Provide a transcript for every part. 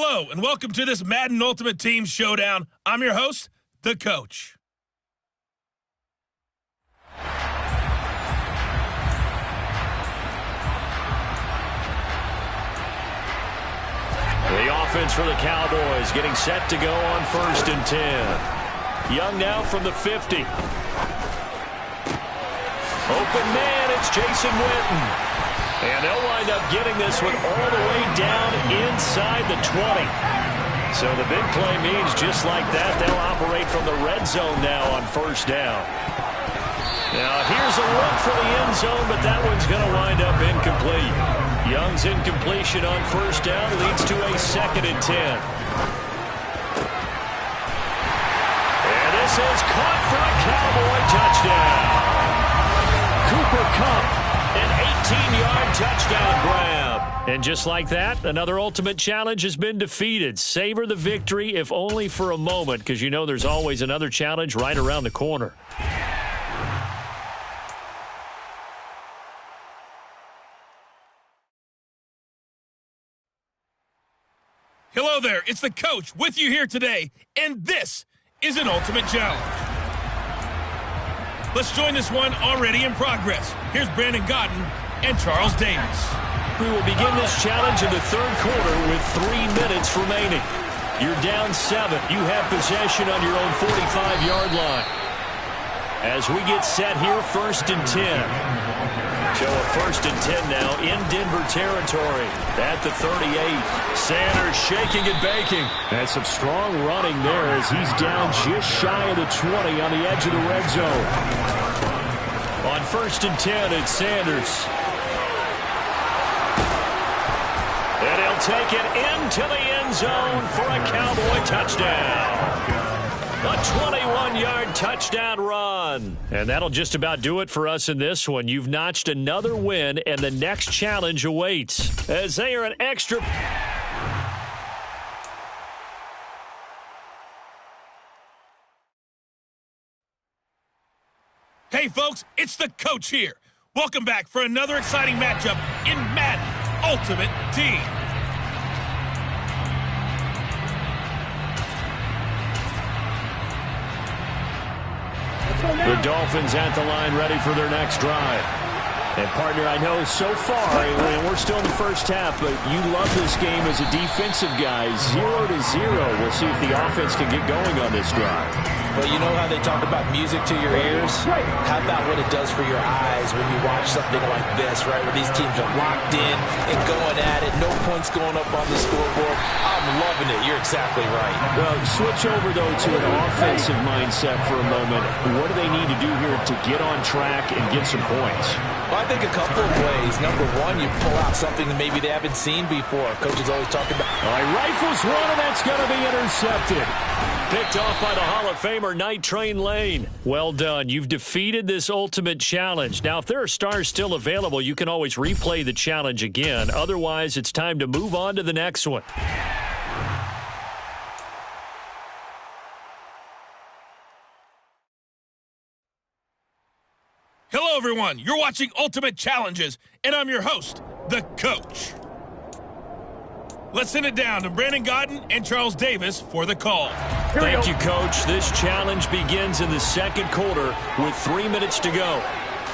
Hello, and welcome to this Madden Ultimate Team Showdown. I'm your host, The Coach. The offense for the Cowboys getting set to go on 1st and 10. Young now from the 50. Open man, it's Jason Witten. And they'll wind up getting this one all the way down inside the 20. So the big play means just like that, they'll operate from the red zone now on 1st down. Now here's a look for the end zone, but that one's going to wind up incomplete. Young's incompletion on 1st down leads to a 2nd and 10. And this is caught for a Cowboy touchdown. Cooper Kupp, an 18-yard touchdown grab. And just like that, another Ultimate Challenge has been defeated. Savor the victory, if only for a moment, because you know there's always another challenge right around the corner. Hello there, it's the Coach with you here today, and this is an Ultimate Challenge. Let's join this one already in progress. Here's Brandon Gaudin and Charles Davis. We will begin this challenge in the 3rd quarter with 3 minutes remaining. You're down 7. You have possession on your own 45-yard line. As we get set here, 1st and 10. So a 1st and 10 now in Denver territory at the 38. Sanders shaking and baking. That's some strong running there as he's down just shy of the 20 on the edge of the red zone. On 1st and 10, it's Sanders. And he'll take it into the end zone for a Cowboy touchdown. A 21-yard touchdown run. And that'll just about do it for us in this one. You've notched another win, and the next challenge awaits as they are an extra. Hey, folks, it's the Coach here. Welcome back for another exciting matchup in Madden Ultimate Team. The Dolphins at the line ready for their next drive. And, partner, I know so far, and we're still in the first half, but you love this game as a defensive guy. 0-0. We'll see if the offense can get going on this drive. Well, you know how they talk about music to your ears? How about what it does for your eyes when you watch something like this, right, where these teams are locked in and going at it, no points going up on the scoreboard. I'm loving it. You're exactly right. Well, switch over, though, to an offensive mindset for a moment. What do they need to do here to get on track and get some points? Well, I think a couple of ways. Number one, you pull out something that maybe they haven't seen before. Coach is always talking about. All right, rifles one, and that's going to be intercepted. Picked off by the Hall of Famer, Night Train Lane. Well done. You've defeated this Ultimate Challenge. Now, if there are stars still available, you can always replay the challenge again. Otherwise, it's time to move on to the next one. Hello, everyone. You're watching Ultimate Challenges, and I'm your host, The Coach. Let's send it down to Brandon Gaudin and Charles Davis for the call. Thank you, Coach. This challenge begins in the 2nd quarter with 3 minutes to go.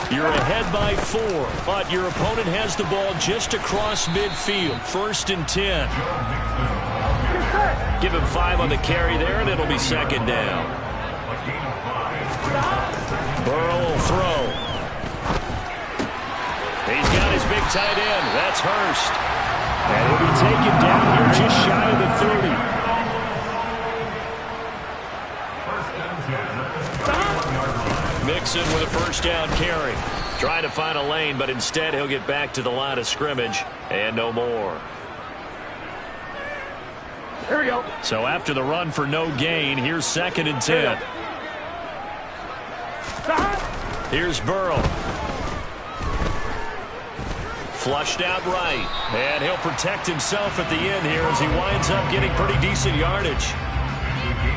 You're ahead by 4, but your opponent has the ball just across midfield. 1st and 10. Give him 5 on the carry there, and it'll be 2nd down. Burrow will throw. He's got his big tight end. That's Hurst. And he'll be taken down here just shy of the 30. Mixon with a 1st down carry. Trying to find a lane, but instead he'll get back to the line of scrimmage and no more. Here we go. So after the run for no gain, here's 2nd and 10. Here's Burrow. Flushed out right. And he'll protect himself at the end here as he winds up getting pretty decent yardage.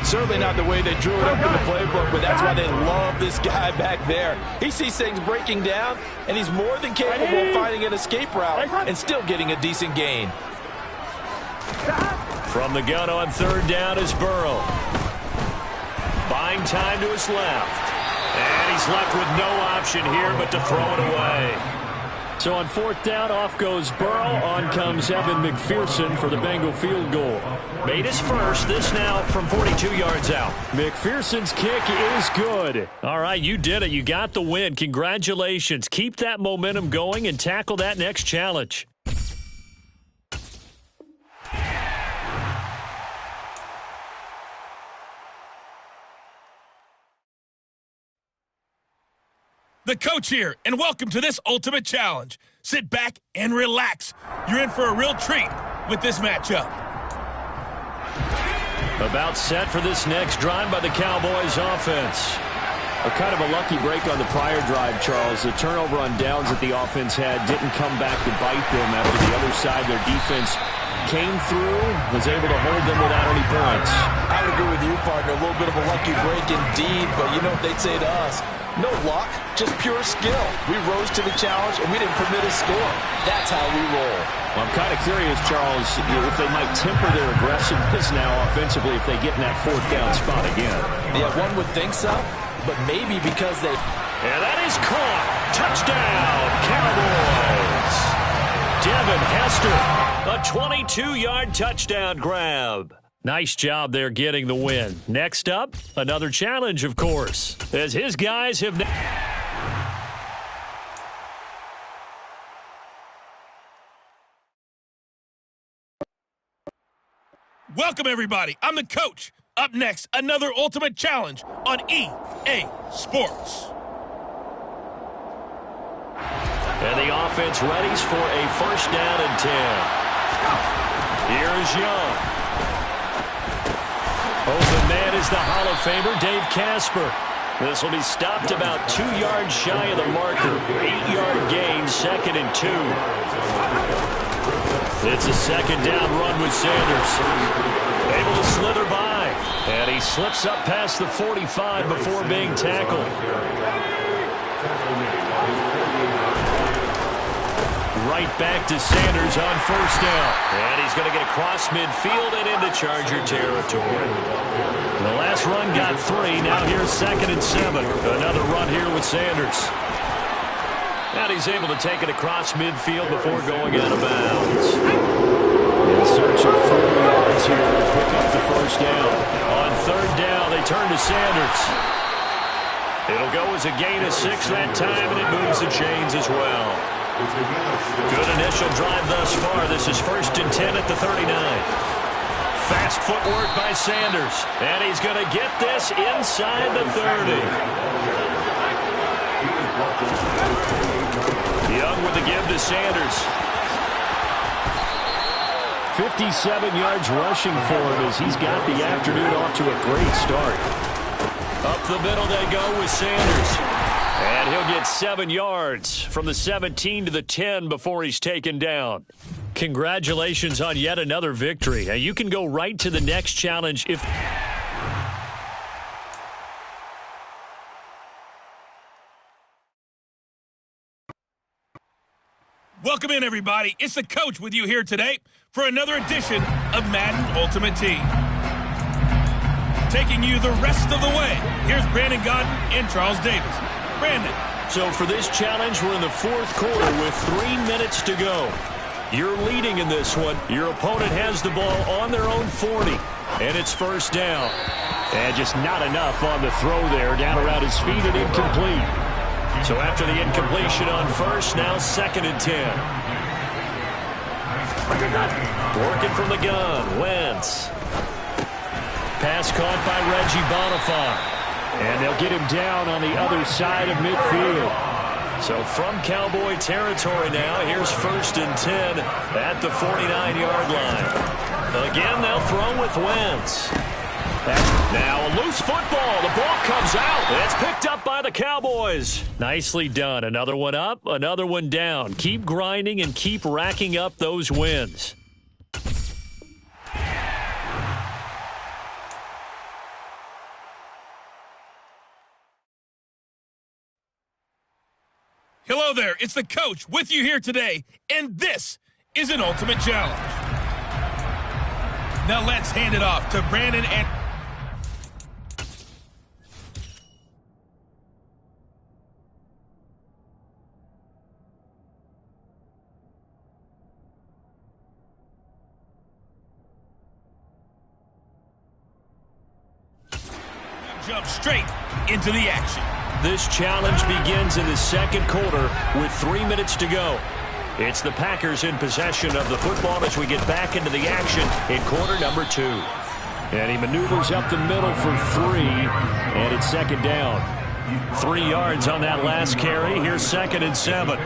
Certainly not the way they drew it up in the playbook, but that's why they love this guy back there. He sees things breaking down, and he's more than capable of finding an escape route and still getting a decent gain. From the gun on third down is Burrow. Buying time to his left. And he's left with no option here but to throw it away. So on fourth down, off goes Burrow. On comes Evan McPherson for the Bengal field goal. Made his first. This now from 42 yards out. McPherson's kick is good. All right, you did it. You got the win. Congratulations. Keep that momentum going and tackle that next challenge. The coach here, and welcome to this Ultimate Challenge. Sit back and relax. You're in for a real treat with this matchup. About set for this next drive by the Cowboys offense. Kind of a lucky break on the prior drive, Charles. The turnover on downs that the offense had didn't come back to bite them after the other side. Their defense came through, was able to hold them without any points. I would agree with you, partner. A little bit of a lucky break indeed, but you know what they'd say to us? No luck, just pure skill. We rose to the challenge, and we didn't permit a score. That's how we roll. Well, I'm kind of curious, Charles, if they might temper their aggressiveness now offensively if they get in that fourth down spot again. Yeah, one would think so, but maybe because they... And that is caught. Touchdown, Cowboys. Devin Hester, a 22-yard touchdown grab. Nice job there getting the win. Next up, another challenge, of course, as his guys have... Welcome, everybody. I'm the coach. Up next, another Ultimate Challenge on EA Sports. And the offense readies for a first down and 10. Here's Young. Open man is the Hall of Famer, Dave Casper. This will be stopped about 2 yards shy of the marker. 8-yard gain, 2nd and 2. It's a second down run with Sanders. Able to slither by. And he slips up past the 45 before being tackled. Right back to Sanders on first down. And he's going to get across midfield and into Charger territory. The last run got 3. Now here's 2nd and 7. Another run here with Sanders. And he's able to take it across midfield before going out of bounds. In search of 4 yards here to pick up the first down. On third down, they turn to Sanders. It'll go as a gain of 6 that time, and it moves the chains as well. Good initial drive thus far. This is 1st and 10 at the 39. Fast footwork by Sanders. And he's going to get this inside the 30. Young with the give to Sanders. 57 yards rushing for him as he's got the afternoon off to a great start. Up the middle they go with Sanders. And he'll get 7 yards from the 17 to the 10 before he's taken down. Congratulations on yet another victory. Now you can go right to the next challenge if... Welcome in, everybody. It's the coach with you here today for another edition of Madden Ultimate Team. Taking you the rest of the way, here's Brandon Gaudin and Charles Davis. Brandon. So for this challenge, we're in the fourth quarter with 3 minutes to go. You're leading in this one. Your opponent has the ball on their own 40, and it's first down. And just not enough on the throw there, down around his feet and incomplete. So after the incompletion on first, now 2nd and 10. Working from the gun, Wentz. Pass caught by Reggie Bonifant. And they'll get him down on the other side of midfield. So from Cowboy territory now, here's 1st and 10 at the 49-yard line. Again, they'll throw with Wentz. Now a loose football. The ball comes out. It's picked up by the Cowboys. Nicely done. Another one up, another one down. Keep grinding and keep racking up those wins. Hello there, it's the coach with you here today, and this is an Ultimate Challenge. Now let's hand it off to Brandon and... Jump straight into the action. This challenge begins in the second quarter with 3 minutes to go. It's the Packers in possession of the football as we get back into the action in quarter number 2. And he maneuvers up the middle for 3, and it's second down. 3 yards on that last carry. Here's 2nd and 7.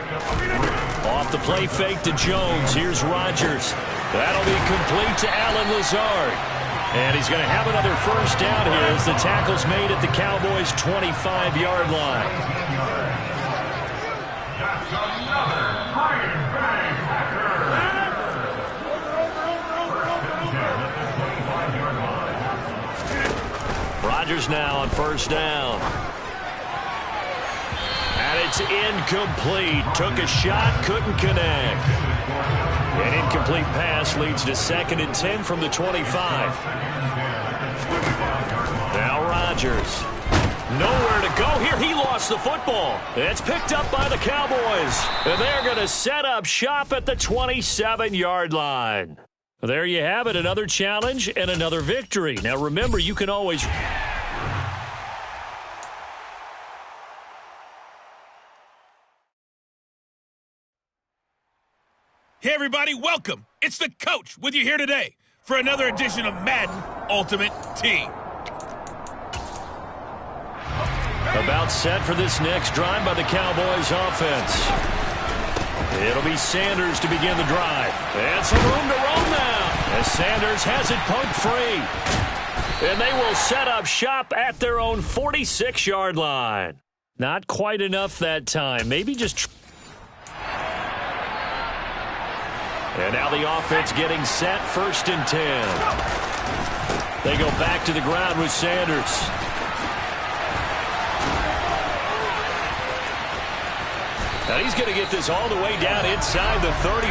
Off the play fake to Jones. Here's Rodgers. That'll be complete to Allen Lazard. And he's going to have another first down here as the tackle's made at the Cowboys' 25-yard line. Rodgers now on first down. And it's incomplete. Took a shot, couldn't connect. An incomplete pass leads to 2nd and 10 from the 25. Now Rodgers. Nowhere to go here. He lost the football. It's picked up by the Cowboys. And they're going to set up shop at the 27-yard line. There you have it. Another challenge and another victory. Now remember, you can always... Hey everybody, welcome. It's the Coach with you here today for another edition of Madden Ultimate Team. About set for this next drive by the Cowboys offense. It'll be Sanders to begin the drive. And some room to roam now as Sanders has it poked free. And they will set up shop at their own 46-yard line. Not quite enough that time. Maybe just... And now the offense getting set, 1st and 10. They go back to the ground with Sanders. Now he's going to get this all the way down inside the 35.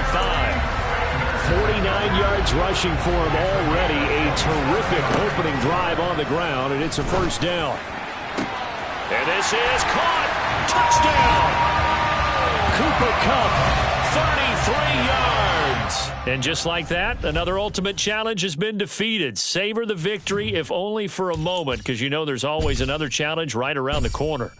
49 yards rushing for him already. A terrific opening drive on the ground, and it's a first down. And this is caught. Touchdown. Cooper Kupp, 33 yards. And just like that, another ultimate challenge has been defeated. Savor the victory, if only for a moment, because you know there's always another challenge right around the corner.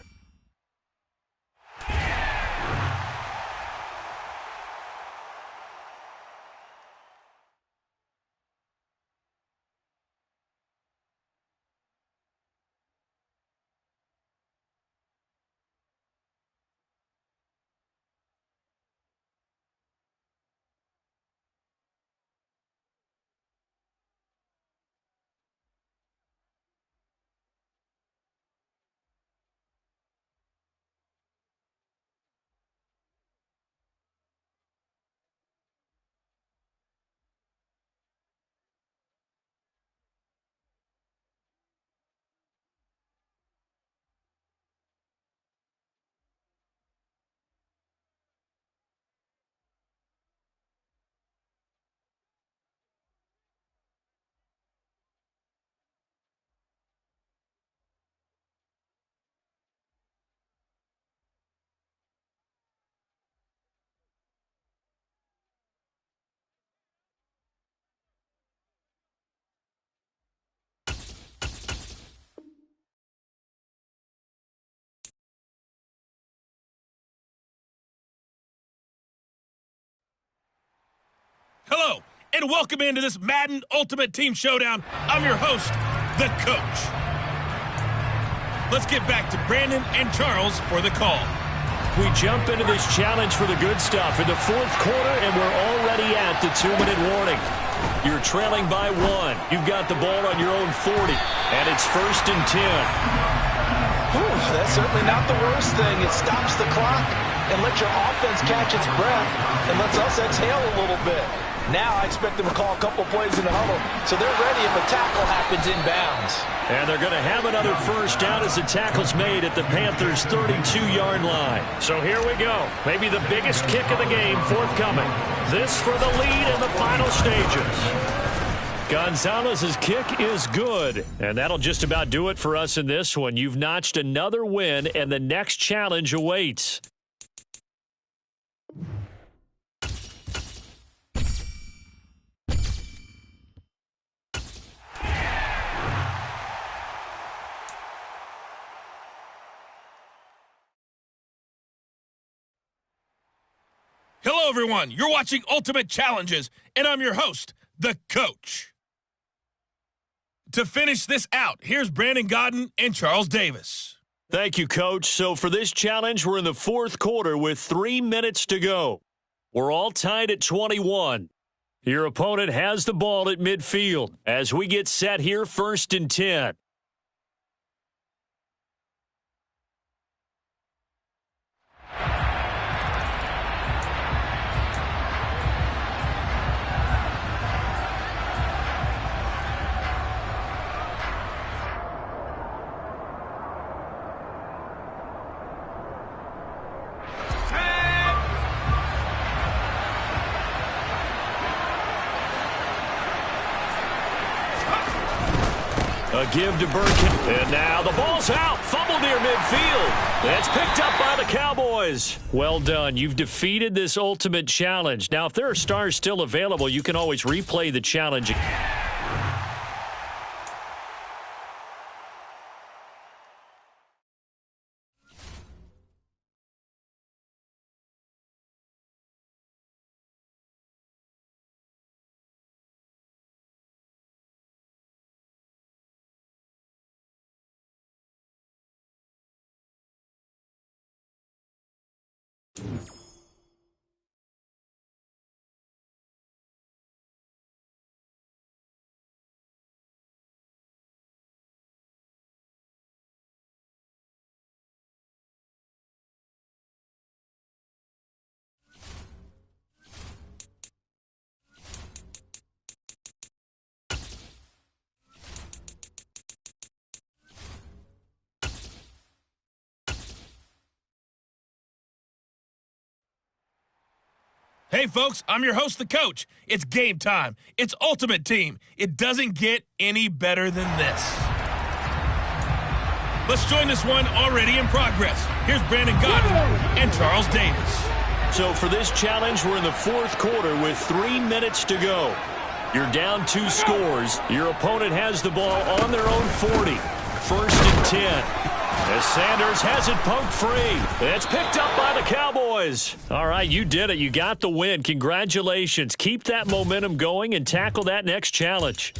Hello, and welcome into this Madden Ultimate Team Showdown. I'm your host, the Coach. Let's get back to Brandon and Charles for the call. We jump into this challenge for the good stuff in the 4th quarter, and we're already at the 2-minute warning. You're trailing by 1. You've got the ball on your own 40, and it's 1st and 10. That's certainly not the worst thing. It stops the clock and lets your offense catch its breath and lets us exhale a little bit. Now I expect them to call a couple plays in the huddle, so they're ready if a tackle happens inbounds. And they're going to have another first down as the tackle's made at the Panthers' 32-yard line. So here we go. Maybe the biggest kick of the game forthcoming. This for the lead in the final stages. Gonzalez's kick is good. And that'll just about do it for us in this one. You've notched another win, and the next challenge awaits. Hello, everyone. You're watching Ultimate Challenges, and I'm your host, the Coach. To finish this out, here's Brandon Gaudin and Charles Davis. Thank you, Coach. So for this challenge, we're in the fourth quarter with 3 minutes to go. We're all tied at 21. Your opponent has the ball at midfield as we get set here, 1st and 10. A give to Birkin. And now the ball's out. Fumble near midfield. That's picked up by the Cowboys. Well done. You've defeated this ultimate challenge. Now, if there are stars still available, you can always replay the challenge. Hey, folks, I'm your host, the Coach. It's game time. It's Ultimate Team. It doesn't get any better than this. Let's join this one already in progress. Here's Brandon Gaudin and Charles Davis. So for this challenge, we're in the fourth quarter with 3 minutes to go. You're down 2 scores. Your opponent has the ball on their own 40. 1st and 10. As Sanders has it poked free. It's picked up by the Cowboys. All right, you did it. You got the win. Congratulations. Keep that momentum going and tackle that next challenge.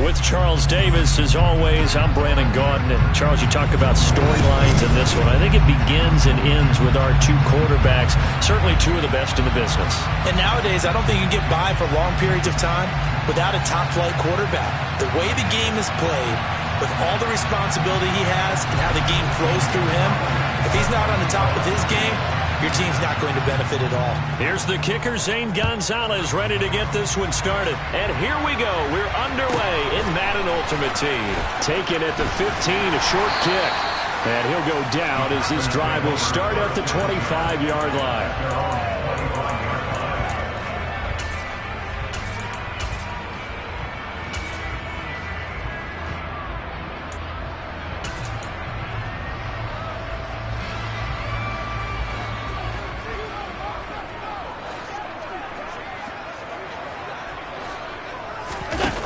With Charles Davis, as always, I'm Brandon Gaudin. And Charles, you talk about storylines in this one. I think it begins and ends with our two quarterbacks, certainly two of the best in the business. And nowadays, I don't think you can get by for long periods of time without a top-flight quarterback. The way the game is played, with all the responsibility he has and how the game flows through him, if he's not on the top of his game, your team's not going to benefit at all. Here's the kicker, Zane Gonzalez, ready to get this one started. And here we go. We're underway in Madden Ultimate Team. Taken at the 15, a short kick. And he'll go down as this drive will start at the 25-yard line.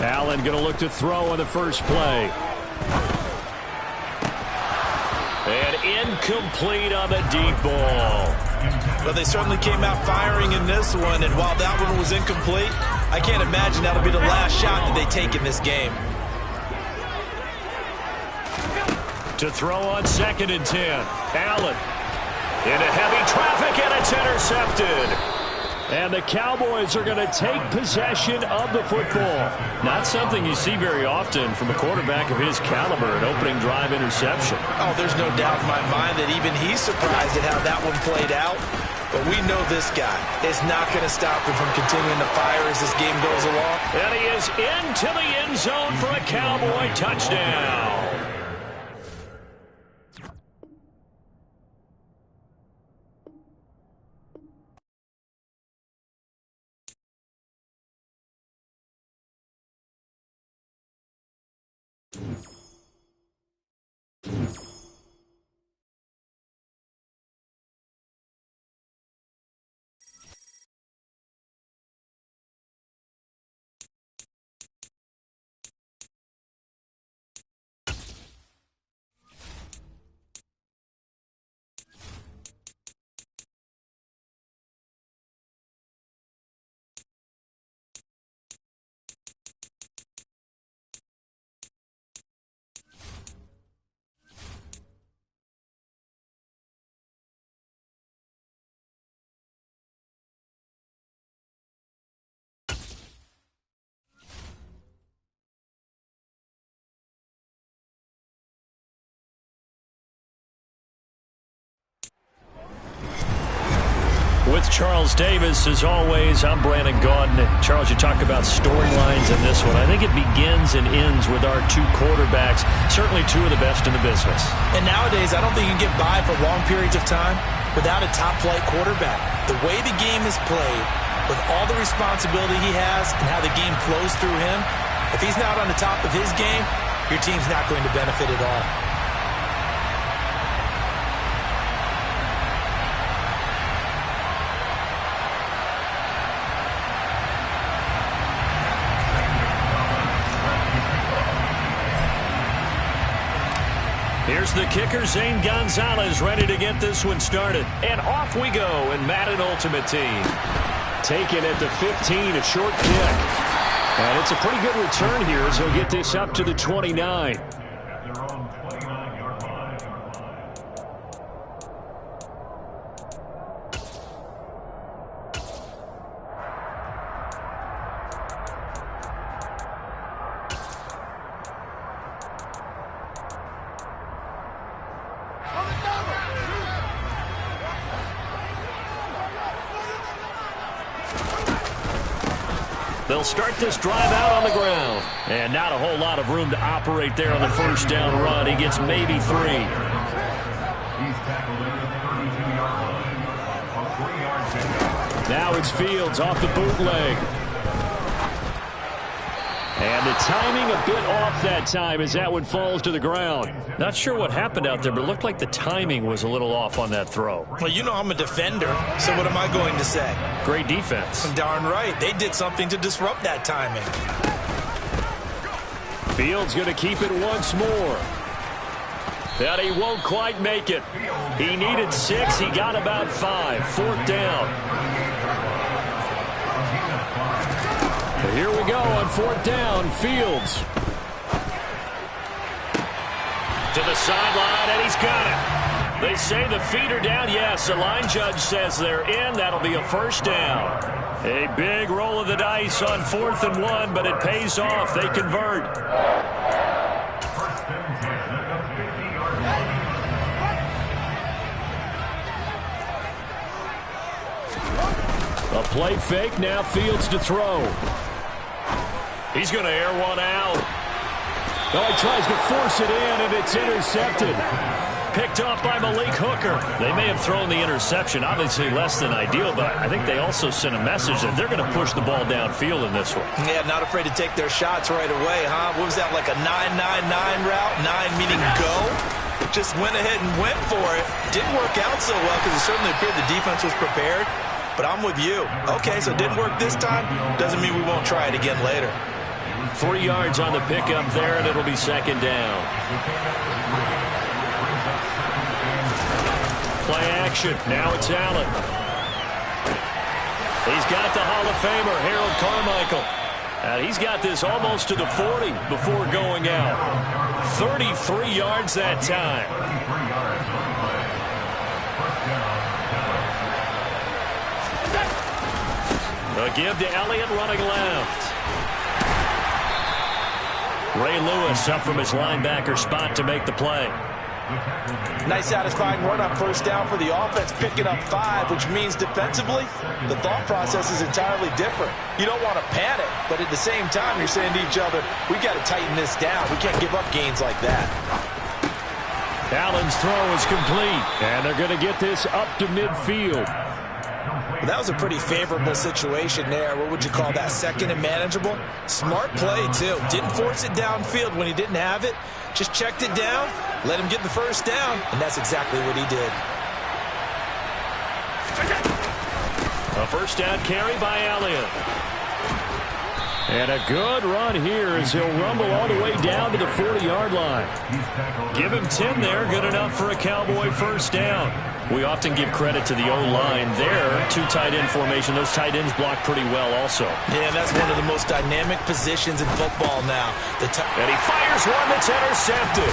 Allen going to look to throw on the first play. And incomplete on the deep ball. Well, they certainly came out firing in this one, and while that one was incomplete, I can't imagine that'll be the last shot that they take in this game. To throw on 2nd and 10. Allen into heavy traffic, and it's intercepted. And the Cowboys are going to take possession of the football. Not something you see very often from a quarterback of his caliber, an opening drive interception. Oh, there's no doubt in my mind that even he's surprised at how that one played out. But we know this guy is not going to stop him from continuing to fire as this game goes along. And he is into the end zone for a Cowboy touchdown. With Charles Davis, as always, I'm Brandon Gaudin. Charles, you talk about storylines in this one. I think it begins and ends with our two quarterbacks, certainly two of the best in the business. And nowadays, I don't think you can get by for long periods of time without a top-flight quarterback. The way the game is played, with all the responsibility he has and how the game flows through him, if he's not on the top of his game, your team's not going to benefit at all. Here's the kicker, Zane Gonzalez, ready to get this one started. And off we go in Madden Ultimate Team. Taken at the 15, a short kick. And it's a pretty good return here as he'll get this up to the 29. They'll start this drive out on the ground. And not a whole lot of room to operate there on the first down run. He gets maybe 3. He's tackled in the 32-yard line. A 3-yard pickup. Now it's Fields off the bootleg. And the timing a bit off that time as that one falls to the ground. Not sure what happened out there, but it looked like the timing was a little off on that throw. Well, you know I'm a defender, so what am I going to say? Great defense. Darn right. They did something to disrupt that timing. Fields going to keep it once more. But he won't quite make it. He needed 6. He got about 5. 4th down. Here we go on 4th down. Fields To the sideline, and he's got it. They say the feet are down. Yes, the line judge says they're in. That'll be a first down. A big roll of the dice on 4th and 1, but it pays off. They convert. A play fake, now Fields to throw. He's going to air one out. Oh, he tries to force it in, and it's intercepted. Picked up by Malik Hooker. They may have thrown the interception, obviously less than ideal, but I think they also sent a message that they're going to push the ball downfield in this one. Yeah, not afraid to take their shots right away, huh? What was that, like a 9-9-9 route? 9 meaning go? Just went ahead and went for it. Didn't work out so well because it certainly appeared the defense was prepared. But I'm with you. Okay, so it didn't work this time. Doesn't mean we won't try it again later. 3 yards on the pickup there, and it'll be second down. Play action. Now it's Allen. He's got the Hall of Famer, Harold Carmichael. And he's got this almost to the 40 before going out. 33 yards that time. A give to Elliott running left. Ray Lewis up from his linebacker spot to make the play. Nice satisfying run on first down for the offense, picking up 5, which means defensively, the thought process is entirely different. You don't want to panic, but at the same time, you're saying to each other, we got to tighten this down. We can't give up gains like that. Allen's throw is complete, and they're going to get this up to midfield. Well, that was a pretty favorable situation there. What would you call that? Second and manageable? Smart play, too. Didn't force it downfield when he didn't have it. Just checked it down, let him get the first down, and that's exactly what he did. A first down carry by Elliott. And a good run here as he'll rumble all the way down to the 40-yard line. Give him 10 there, good enough for a Cowboy first down. We often give credit to the O-line there. 2 tight end formation. Those tight ends block pretty well also. Yeah, that's one of the most dynamic positions in football now. And he fires one that's intercepted.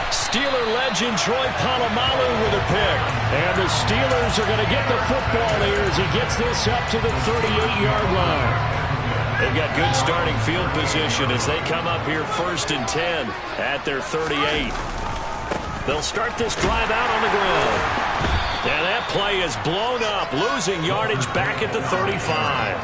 Steeler legend Troy Polamalu with a pick. And the Steelers are going to get the football here as he gets this up to the 38-yard line. They've got good starting field position as they come up here 1st and 10 at their 38. They'll start this drive out on the ground. And that play is blown up, losing yardage back at the 35.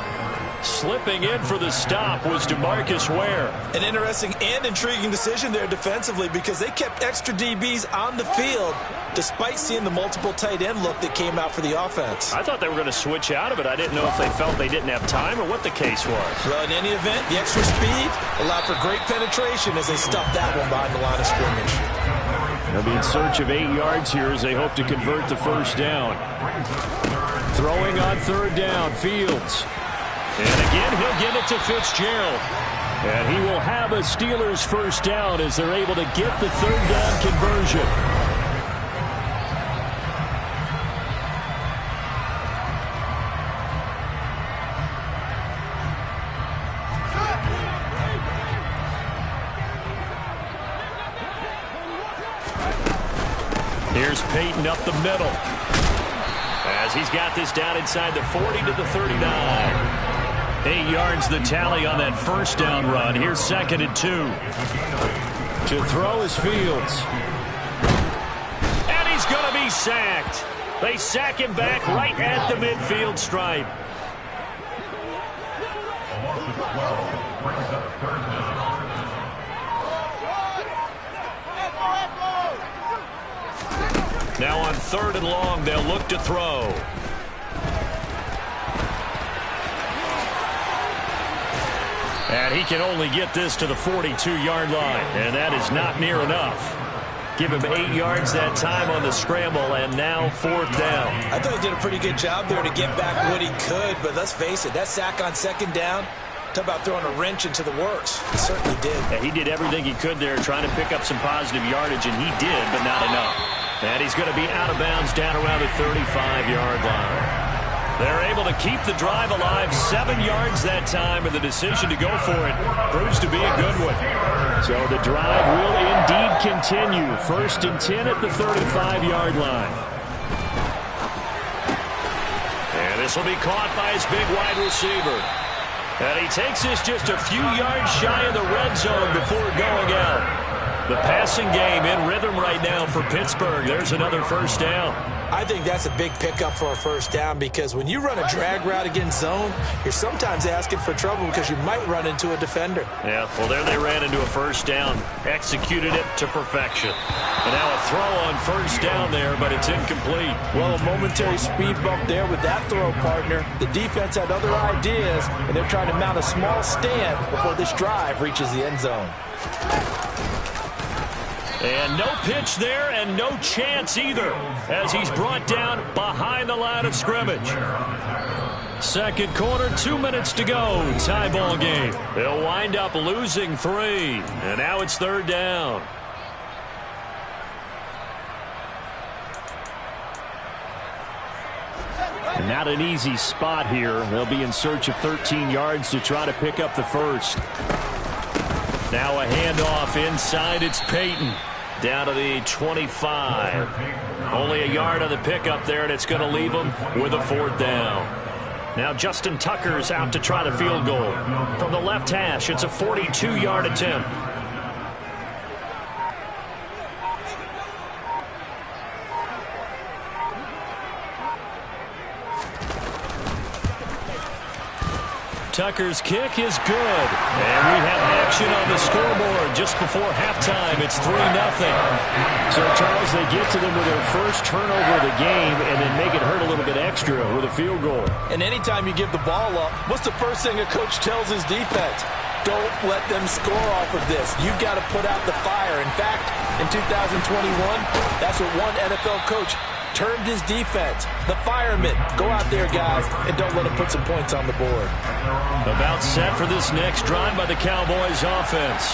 Slipping in for the stop was DeMarcus Ware. An interesting and intriguing decision there defensively because they kept extra DBs on the field despite seeing the multiple tight end look that came out for the offense. I thought they were going to switch out of it. I didn't know if they felt they didn't have time or what the case was. Well, in any event, the extra speed allowed for great penetration as they stuffed that one behind the line of scrimmage. They'll be in search of 8 yards here as they hope to convert the first down. Throwing on 3rd down, Fields. And again, he'll give it to Fitzgerald. And he will have a Steelers first down as they're able to get the 3rd down conversion. Here's Peyton up the middle as he's got this down inside the 40 to the 39. 8 yards the tally on that first down run. Here's 2nd and 2. To throw is Fields. And he's going to be sacked. They sack him back right at the midfield stripe. Now on 3rd and long, they'll look to throw. And he can only get this to the 42-yard line, and that is not near enough. Give him 8 yards that time on the scramble, and now 4th down. I thought he did a pretty good job there to get back what he could, but let's face it, that sack on 2nd down, talk about throwing a wrench into the works. He certainly did. Yeah, he did everything he could there, trying to pick up some positive yardage, and he did, but not enough. And he's going to be out of bounds down around the 35-yard line. They're able to keep the drive alive, 7 yards that time, and the decision to go for it proves to be a good one. So the drive will indeed continue. 1st and 10 at the 35-yard line. And this will be caught by his big wide receiver. And he takes this just a few yards shy of the red zone before going out. The passing game in rhythm right now for Pittsburgh. There's another first down. I think that's a big pickup for a first down because when you run a drag route against zone, you're sometimes asking for trouble because you might run into a defender. Yeah, well, there they ran into a first down. Executed it to perfection. And now a throw on first down there, but it's incomplete. Well, a momentary speed bump there with that throw, partner. The defense had other ideas, and they're trying to mount a small stand before this drive reaches the end zone. And no pitch there and no chance either as he's brought down behind the line of scrimmage. Second quarter, 2 minutes to go. Tie ball game. They'll wind up losing 3. And now it's 3rd down. Not an easy spot here. They'll be in search of 13 yards to try to pick up the first. Now a handoff inside. It's Peyton. Down to the 25. Only a yard on the pickup there, and it's going to leave them with a 4th down. Now Justin Tucker's out to try the field goal. From the left hash, it's a 42-yard attempt. Tucker's kick is good. And we have action on the scoreboard just before halftime. It's 3-0. So, Charles, they get to them with their first turnover of the game and then make it hurt a little bit extra with a field goal. And anytime you give the ball up, what's the first thing a coach tells his defense? Don't let them score off of this. You've got to put out the fire. In fact, in 2021, that's what one NFL coach turned his defense. The firemen. Go out there, guys, and don't let them put some points on the board. About set for this next drive by the Cowboys offense.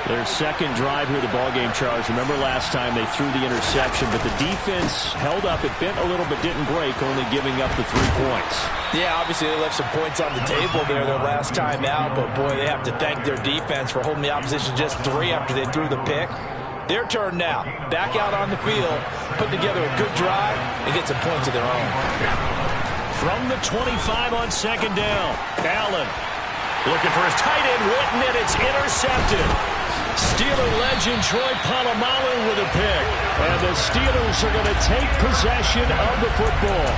Their second drive here of the ballgame, Charles. Remember last time they threw the interception, but the defense held up. It bent a little but didn't break, only giving up the 3 points. Yeah, obviously they left some points on the table there their last time out, but boy, they have to thank their defense for holding the opposition just 3 after they threw the pick. Their turn now. Back out on the field, put together a good drive, and get some points of their own. From the 25 on second down, Allen looking for his tight end, Witten, and it's intercepted. Steeler legend Troy Polamalu with a pick. And the Steelers are going to take possession of the football.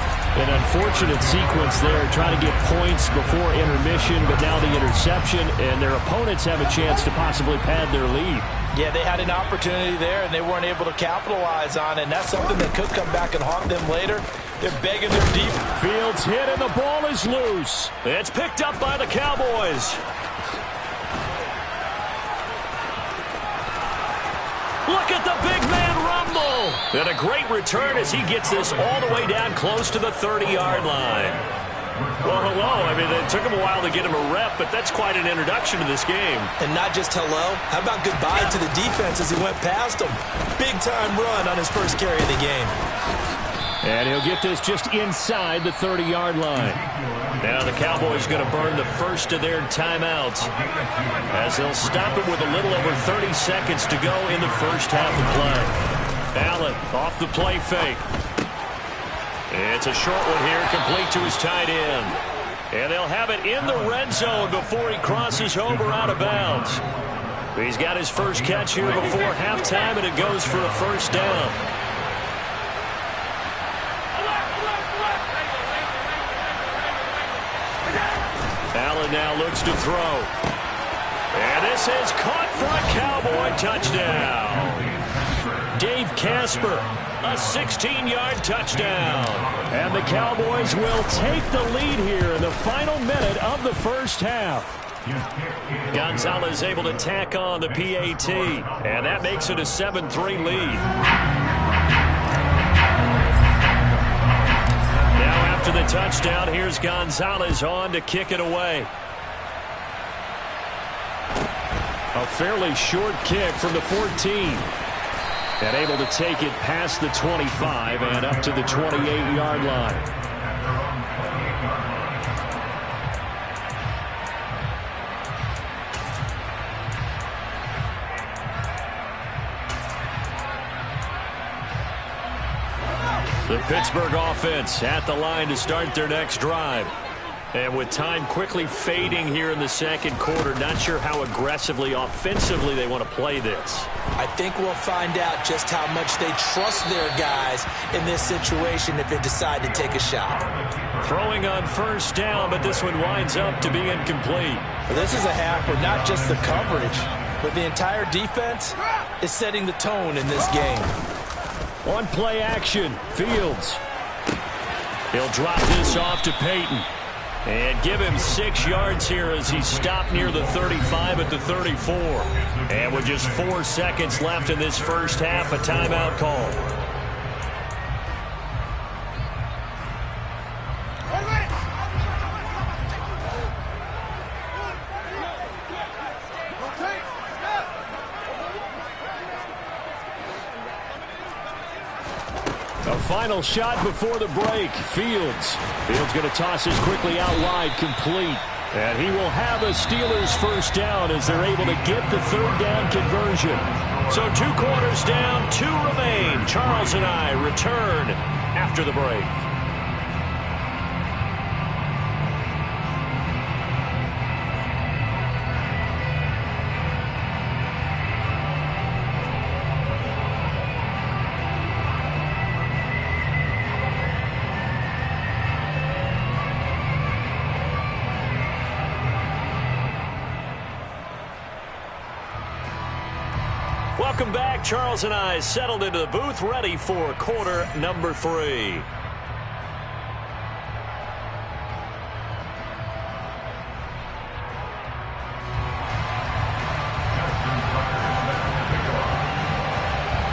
An unfortunate sequence there, trying to get points before intermission, but now the interception, and their opponents have a chance to possibly pad their lead. Yeah, they had an opportunity there, and they weren't able to capitalize on it, and that's something that could come back and haunt them later. They're begging their deep. Fields hit, and the ball is loose. It's picked up by the Cowboys. Look at the big man rumble. And a great return as he gets this all the way down close to the 30-yard line. Well, hello. I mean, it took him a while to get him a rep, but that's quite an introduction to this game. And not just hello. How about goodbye to the defense as he went past him? Big-time run on his first carry of the game. And he'll get this just inside the 30-yard line. Now the Cowboys going to burn the first of their timeouts as they'll stop it with a little over 30 seconds to go in the first half of play. Allen off the play fake. It's a short one here, complete to his tight end. And they'll have it in the red zone before he crosses over out of bounds. He's got his first catch here before halftime, and it goes for a first down. Allen now looks to throw. And this is caught for a Cowboy touchdown. Dave Casper, a 16-yard touchdown. And the Cowboys will take the lead here in the final minute of the first half. Gonzalez able to tack on the PAT, and that makes it a 7-3 lead. After the touchdown, here's Gonzalez on to kick it away. A fairly short kick from the 14. And able to take it past the 25 and up to the 28-yard line. The Pittsburgh offense at the line to start their next drive. And with time quickly fading here in the second quarter, not sure how aggressively, offensively they want to play this. I think we'll find out just how much they trust their guys in this situation if they decide to take a shot. Throwing on first down, but this one winds up to be incomplete. Well, this is a half where not just the coverage, but the entire defense is setting the tone in this game. On play action, Fields. He'll drop this off to Peyton. And give him 6 yards here as he stopped near the 35 at the 34. And with just 4 seconds left in this first half, a timeout call. Final shot before the break. Fields going to toss this quickly out wide, complete. And he will have a Steelers first down as they're able to get the third down conversion. So 2 quarters down, 2 remain. Charles and I return after the break. Welcome back. Charles and I settled into the booth, ready for quarter number 3.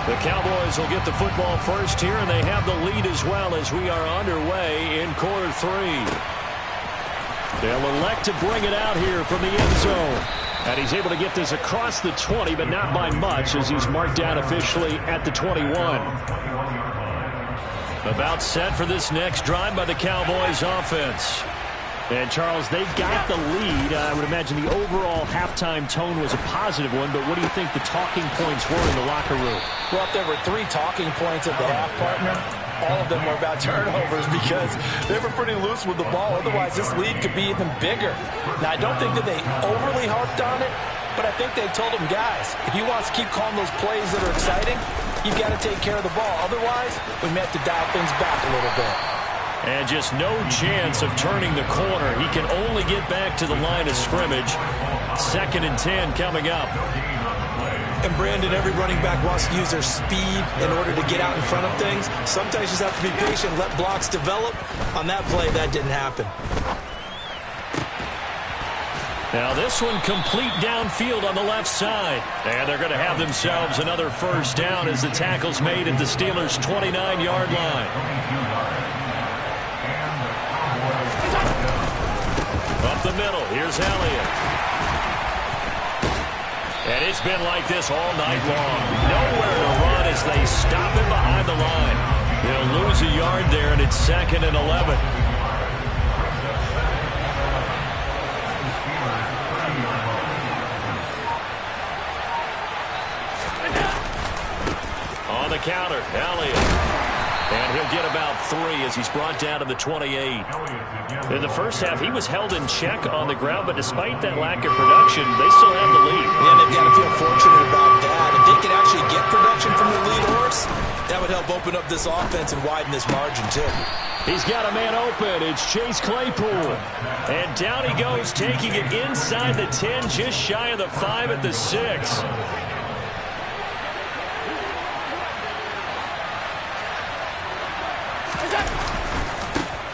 The Cowboys will get the football first here, and they have the lead as well as we are underway in quarter 3. They'll elect to bring it out here from the end zone. And he's able to get this across the 20, but not by much as he's marked down officially at the 21. About set for this next drive by the Cowboys offense. And, Charles, they got the lead. I would imagine the overall halftime tone was a positive one, but what do you think the talking points were in the locker room? Well, if there were 3 talking points at the half, partner, all of them were about turnovers because they were pretty loose with the ball. Otherwise, this lead could be even bigger. Now, I don't think that they overly harped on it, but I think they told them, guys, if you want to keep calling those plays that are exciting, you've got to take care of the ball. Otherwise, we may have to dial things back a little bit. And just no chance of turning the corner. He can only get back to the line of scrimmage. 2nd and 10 coming up. And, Brandon, every running back wants to use their speed in order to get out in front of things. Sometimes you just have to be patient, let blocks develop. On that play, that didn't happen. Now this one complete downfield on the left side. And they're going to have themselves another first down as the tackle's made at the Steelers' 29-yard line. Up the middle, here's Elliott. And it's been like this all night long. Nowhere to run as they stop him behind the line. They'll lose a yard there, and it's 2nd and 11. On the counter, Elliott. And he'll get about 3 as he's brought down to the 28. In the first half, he was held in check on the ground, but despite that lack of production, they still have the lead. Yeah, they've got to feel fortunate about that. If they can actually get production from the lead horse, that would help open up this offense and widen this margin, too. He's got a man open. It's Chase Claypool. And down he goes, taking it inside the 10, just shy of the 5 at the 6.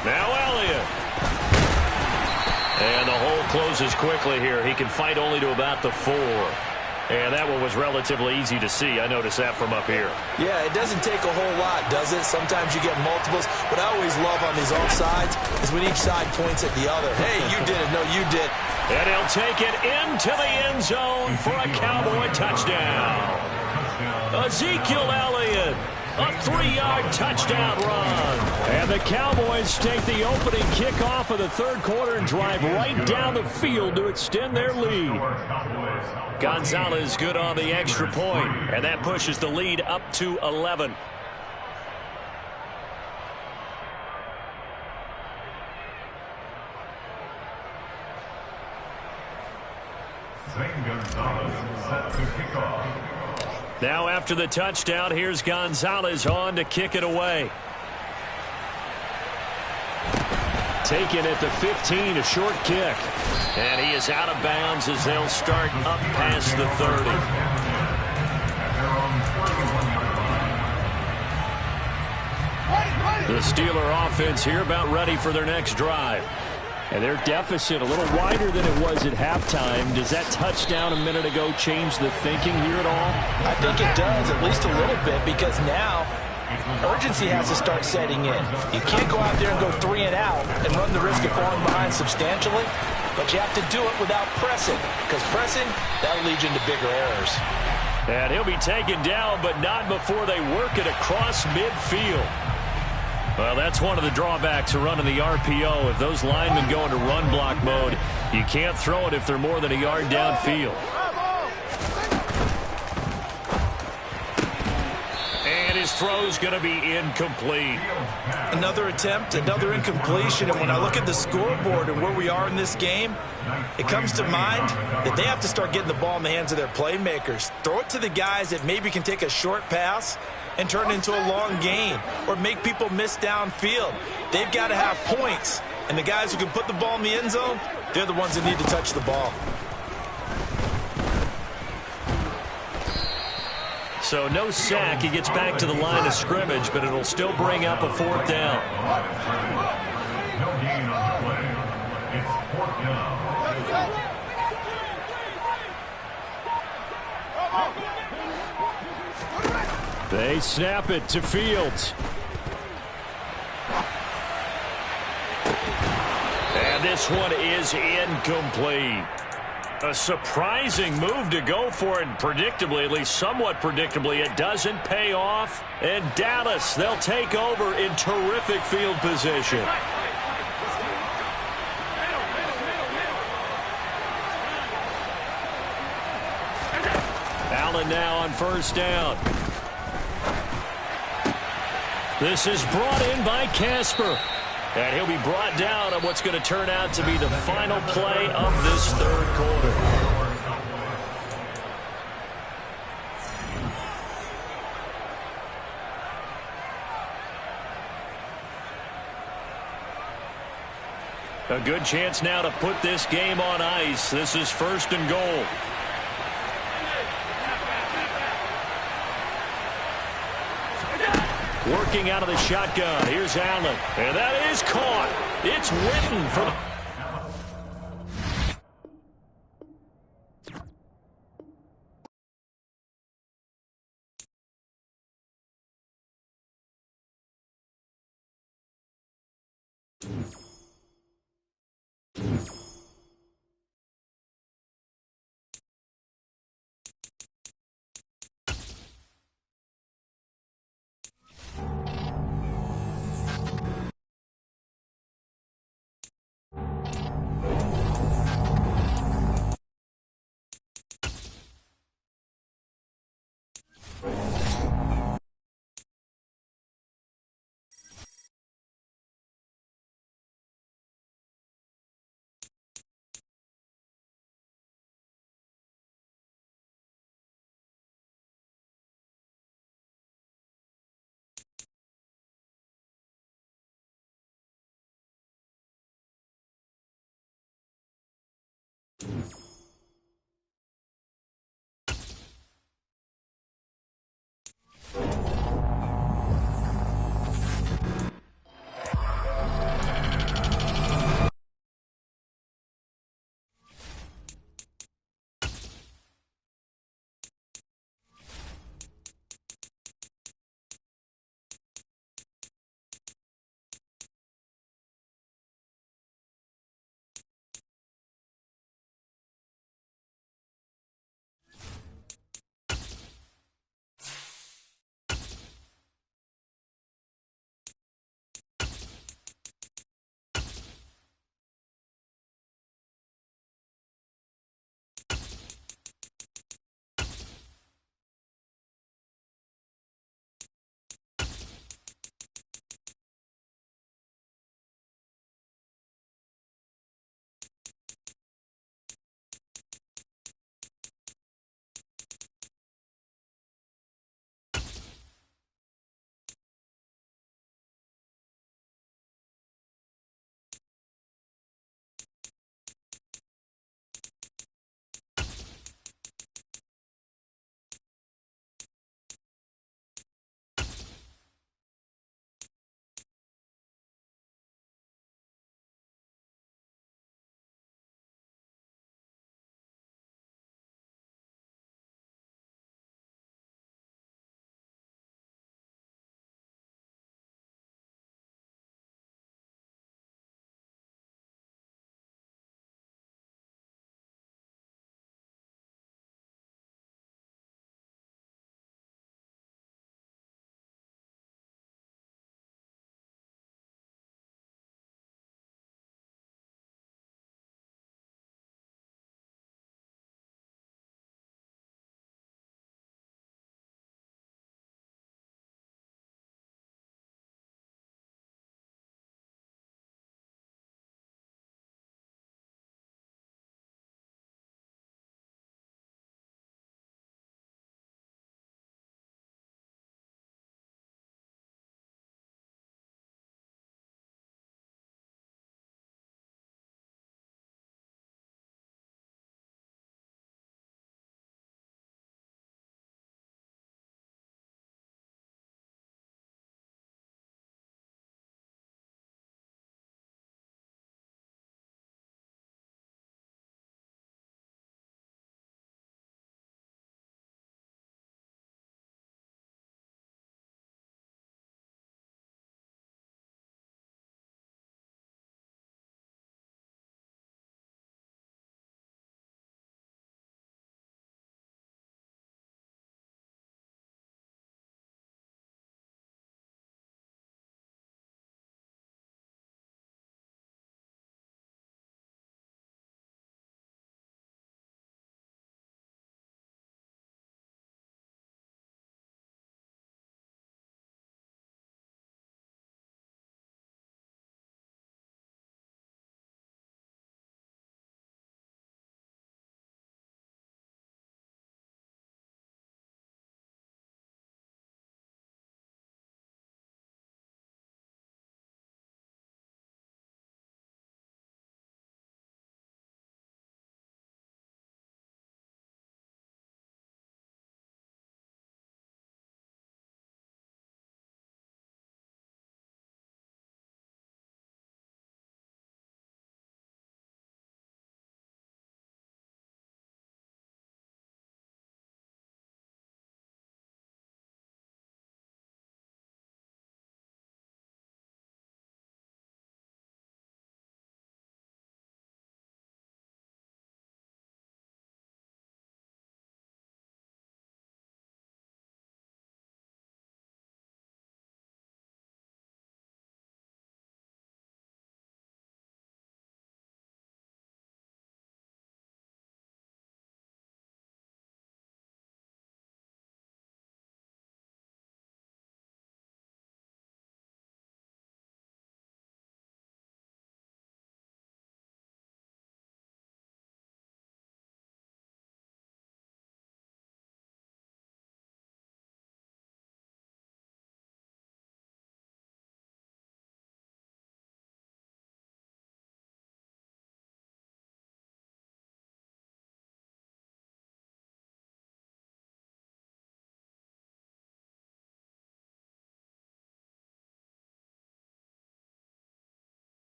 Now Elliott. And the hole closes quickly here. He can fight only to about the 4. And that one was relatively easy to see. I noticed that from up here. Yeah, it doesn't take a whole lot, does it? Sometimes you get multiples. What I always love on these offsides is when each side points at the other. Hey, you did it. No, you did. And he'll take it into the end zone for a Cowboy touchdown. Ezekiel Elliott. A 3-yard touchdown run. And the Cowboys take the opening kickoff of the third quarter and drive right down the field to extend their lead. Gonzalez good on the extra point, and that pushes the lead up to 11. Now after the touchdown, here's Gonzalez on to kick it away. Taken at the 15, a short kick. And he is out of bounds as they'll start up past the 30. The Steeler offense here about ready for their next drive. And their deficit a little wider than it was at halftime. Does that touchdown a minute ago change the thinking here at all? I think it does, at least a little bit, because now urgency has to start setting in. You can't go out there and go 3 and out and run the risk of falling behind substantially, but you have to do it without pressing, because pressing, that'll lead you into bigger errors. And he'll be taken down, but not before they work it across midfield. Well, that's one of the drawbacks of running the RPO. If those linemen go into run block mode, you can't throw it if they're more than a yard downfield. And his throw's going to be incomplete. Another attempt, another incompletion, and when I look at the scoreboard and where we are in this game, it comes to mind that they have to start getting the ball in the hands of their playmakers. Throw it to the guys that maybe can take a short pass and turn it into a long gain or make people miss downfield. They've got to have points, and the guys who can put the ball in the end zone, they're the ones that need to touch the ball. So no sack. He gets back to the line of scrimmage, but it'll still bring up a 4th down. No gain on the play. It's 4th down. They snap it to Fields. And this one is incomplete. A surprising move to go for it, and predictably, at least somewhat predictably, it doesn't pay off. And Dallas, they'll take over in terrific field position. Allen now on 1st down. This is brought in by Casper. And he'll be brought down on what's going to turn out to be the final play of this 3rd quarter. A good chance now to put this game on ice. This is 1st and goal. Working out of the shotgun. Here's Allen. And that is caught. It's Witten for the...